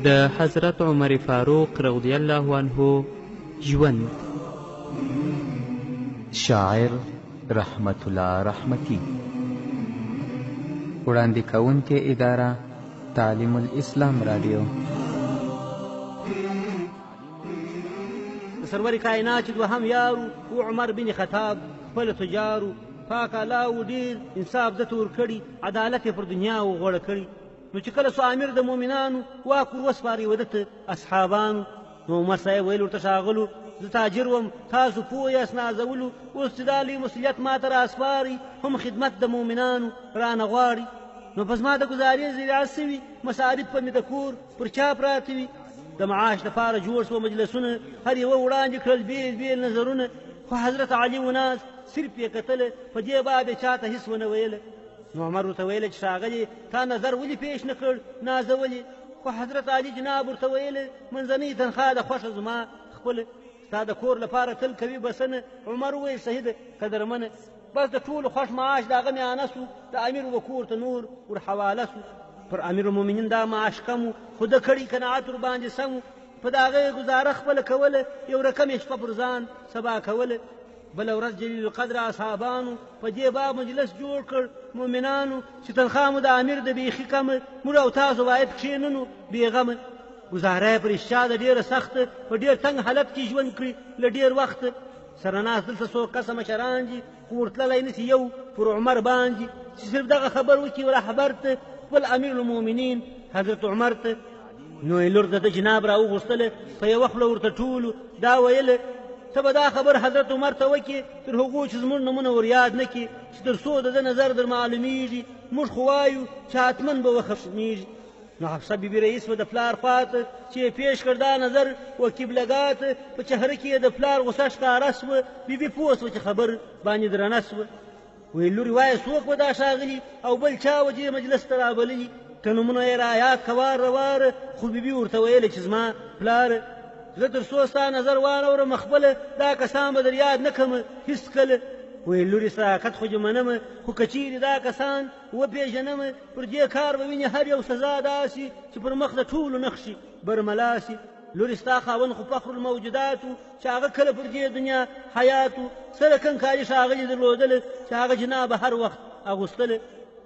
د حضرت عمر فاروق رضی الله عنه ژوند. شاعر رحمت الله رحمتي. وړاندې کوونکې اداره تعلیم الاسلام رادیو. سرور کائنات دوهم یارو و عمر بن خطاب خپل تجارو پاک الله و ډیر انصاف د تور کړي عدالت پر دنیا و غوړه کړي. نو چې کله سو امیر د مؤمنانو واک ور وسپاري ودته اصحابانو نو عمر صاحب ویل ورته ښاغلو زه تاجر وم تاسو پوه یاست نازولو اوس چې دا لوی مسؤلیت ماته راسپاري هم خدمت د مؤمنانو رانه غواړي. نو پس ما د ګزارې ذریعه سوي مصارف په مې د کور پر چا پراته وي. د معاش دپاره جوړ سوه مجلسونه هر یوه وړاندې کړل بیل بیل نظرونه خو حضرت علي و ناز صرف یې کتله په دې باب یې چاته هېڅ ونه ویله. نو عمر ورته ویله چې ښاغلې تا نظر ولې پیش نه کړ نازولې. خو حضرت علي جناب ورته ویله منځنۍ تنخوا د خوښه زما خپله ستا د کور لپاره تل کوي بسنه. عمر وویل صحیح ده قدرمنه بس د ټولو خوښ معاش د هغه میانه سو د امیر و کور ته نور ور حواله سو. پر امیر المؤمنین دا معاش کم خو د کړي قناعت ورباندې سم په د هغه یې ګزاره خپله کوله یو رقم یې شپه پر ځان سبا کوله. بله ورځ جلیل القدر اصحابانو په دې باب مجلس جوړ کړ مؤمنانو چې تنخوا مو د امیر د بیخي کمه موږ او تاسو باید کښېننو بېغمه. ګزاره یې پر اشچا د ډېره سخته په ډېر تنګ حالت کې ژوند کړي له ډېر وخته. سره ناست دلته څو کسه مشران دي خو ورتللی نسي یو پر عمر باندې چې صرف دغه خبر وکړي رهبر ته خپل امیر المؤمنین حضرت عمر ته. نو یې لور د جناب را وغوښتله په یوه خوله ورته ټولو دا ویله ته به دا خبر حضرت عمر ته وکړې تر هغو چې زموږ نومونه ور یاد نه کړي چې تر څو د ده نظر در معلومیږي موږ خو وایو چې حتمن به وختمیږي. نو حفصه بیبي رئیس به د پلار خواته چې یې پیش کړ دا نظر و قبلګات په چهره کې یې د پلار غوسه ښکاره سوه. بیبي پوه سوه چې خبر باندې درنه سوه. ویل لورې وایه څوک به دا ښاغلي او بل چا و دې مجلس ته رابللي که نومونه یې رایاد که واره واره. خو بیبي ورته ویله چې زما پلاره زه تر څو ستا نظر واورم خپله دا کسان به در یاد نه کړم هېڅ کله. ویل لورې صداقت خو دې منمه خو که چیرې دا کسان وپېژنمه پر دې کار به وینې هر یو سزا داسې چې پر مخ د ټولو نښې برملا سي. لورې ستا خاوند خو فخر الموجوداتو چې هغه کله پر دې دنیا حیاتو سره کم کالي ښاغلي درلودله چې هغه جنابه هر وخت اغوستله.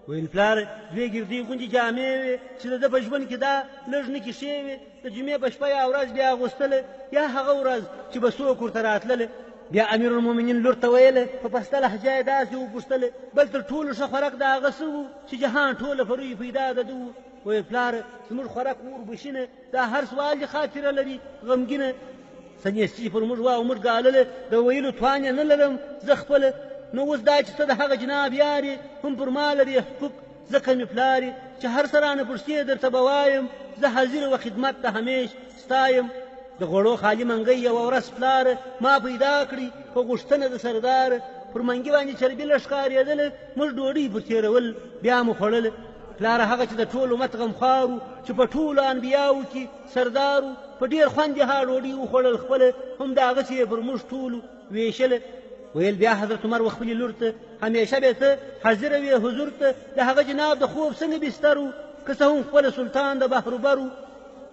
ویل پلاره دوې ګردې غوندې جامې وې چې د ده په ژوند کې دا لږ نه کښې وې د جمعې په شپه یا ورځ بیا اغوستله یا هغه ورځ چې به څوک ورته راتلله. بیا امیر المؤمنین لور ته ویله په پسته لهجه یې داسې وپوښتله بل تر ټولو ښه خوراک د هغه څه و چې جهان ټوله په روی پیدا د ده و. ویل پلاره زموږ خوراک وربشینه دا هر سوال دې خاطره لري غمګینه څه نیستي چې پر موږ وا او موږ ګالله د ویلو توان یې نه لرم زه خپله. نو اوس دا چې ته د هغه جناب یارې هم پر ما لري حقوق ځکه مې پلارې چې هر څه رانه پوښتې درته به وایم زه حاضر و خدمت ته همیش ستایم. د غوړو خالي منګۍ یوه ورځ پلاره ما پیدا کړي په غوښتنه د سردار پر منګي باندې چربي لږ ښکارېدله موږ ډوډۍ پر تېرول بیا مو خوړله. پلاره هغه چې د ټول امت غمخوارو چې په ټولو انبیاوو کې سردارو په ډېر خوند یې ها ډوډۍ وخوړل خپله هم د هغسې یې پر موږ ټولو ویشله. ویل بیا حضرت عمر و خپلې لور ته همیشه به ته حاضره وې حضور ته د هغه جناب د خوب څنګه بستر و که څه هم خپله سلطان د بحروبر و.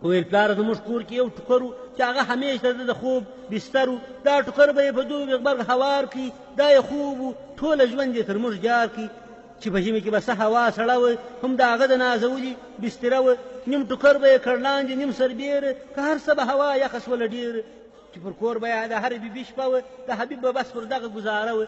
ویل پلاره زموږ کور کې یو ټوکر و چې هغه همیشه د خوب بستر و دا ټوکر به یې په دوب غبرګ هوار کړي دا یې خوب و ټوله ژوند یې تر موږ جار کړي. چې په ژمي کې به څه هوا سړه وه هم د هغه د نازولي بستره وه نیم ټوکر به یې کړ لاندې نیم سربیره که هر څه به هوا یخه شوله ډېره چې پر کور به یې د هرې بیبي شپه وه د حبیب به بس پر دغه ګزاره وه.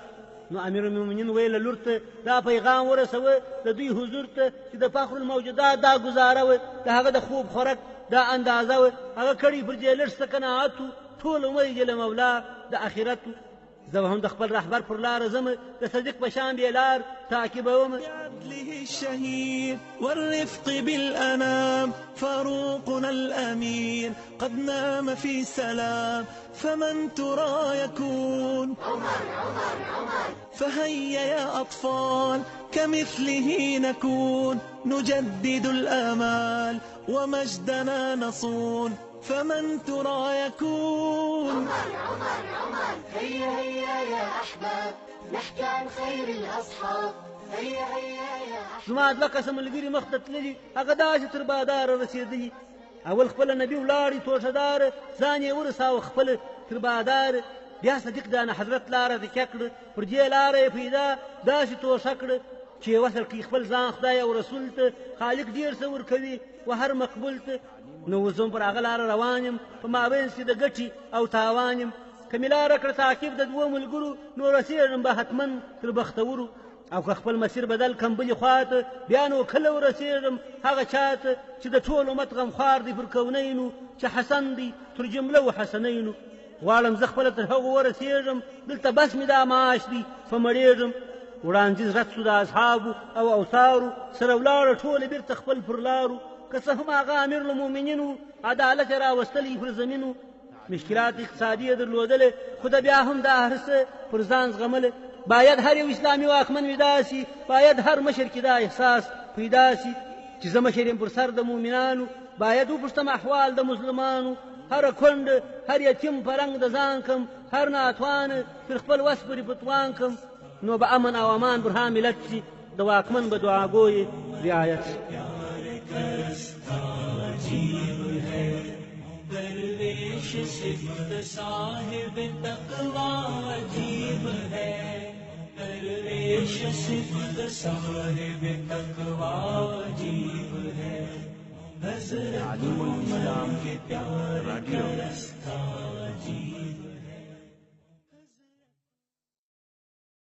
نو امیر المؤمنین ویله لور ته دا پیغام ورسوه د دوی حضور ته چې د فخر الموجودات دا ګزاره وه د هغه د خوب خوراک دا اندازه وه هغه کړي پر دې لږ څه قناعت و ټول عمر یې جل مولا د آخرت و. زه هم د خپل رهبر پر لاره ځم د صدیق په شان بې لار تعقیبوم. بعدله الشهيد والرفق بالأنام فاروقنا الأمين قد نام في سلام فمن ترى يكون عمر فهيا يا أطفال كمثله نكون نجدد الآمال ومجدنا نصون فمن ترى يكون عمر هيا هيا يا أحباب نحكي عن خير الأصحاب زما 2 کسه ملګري مخ ته تللي هغه داسې تر باداره رسېدلي اول خپله نبي ولاړې توشهداره ځان یې ورساوه خپله تر باداره بیا صدیق دانه حضرت لاره تکیه کړه پر دې لاره یې پیدا داسې توشه کړه چې وصل کړي خپل ځان خدای او رسول ته خالق ډېر څه ورکوي و هر مقبول ته نو اوس هم پر هغه لاره روان یم په مابینځ کې د ګټې او تاوان یم که مې لاره کړه تعقیب د 2 ملګرو نو رسېږم به حتما تر بختورو او که خپل مسیر بدل کم بلې خواته بیا نو کله ورسېږم هغه چاته چې د ټول امت غمخوار دی پر کونینو چې حسن دی تر جمله و حسنینو غواړم زه خپله تر هغو ورسېږم دلته بس مې دا معاش دی فمړېږم وړاندیز رد سو د اصحابو او اوثارو سره ولاړه ټوله بیرته خپل پر لارو که څه هم هغه امیر المؤمنینو عدالت یې راوستلی پر زمینو مشکلات اقتصادي یې درلودلې خو د بیا هم دا هر څه پر ځان زغملی باید هر یو اسلامي واکمن وي داسې باید هر مشر کې دا احساس پیدا سي چې زه مشر یم پر سر د مؤمنانو باید وپوښتم احوال د مسلمانو هر کونډ هر یتیم په رنګ د ځان کم هر ناتوانه تر خپل وس پورې په توان کم نو به امن او امان پر ها ملت سي د واکمن به دعاګوی رعایت سي درویش صفت صاحب تقوی عجیب ہے درویش صفت صاحب تقوی عجیب ہے حضرت عمر کے پیار کا رستہ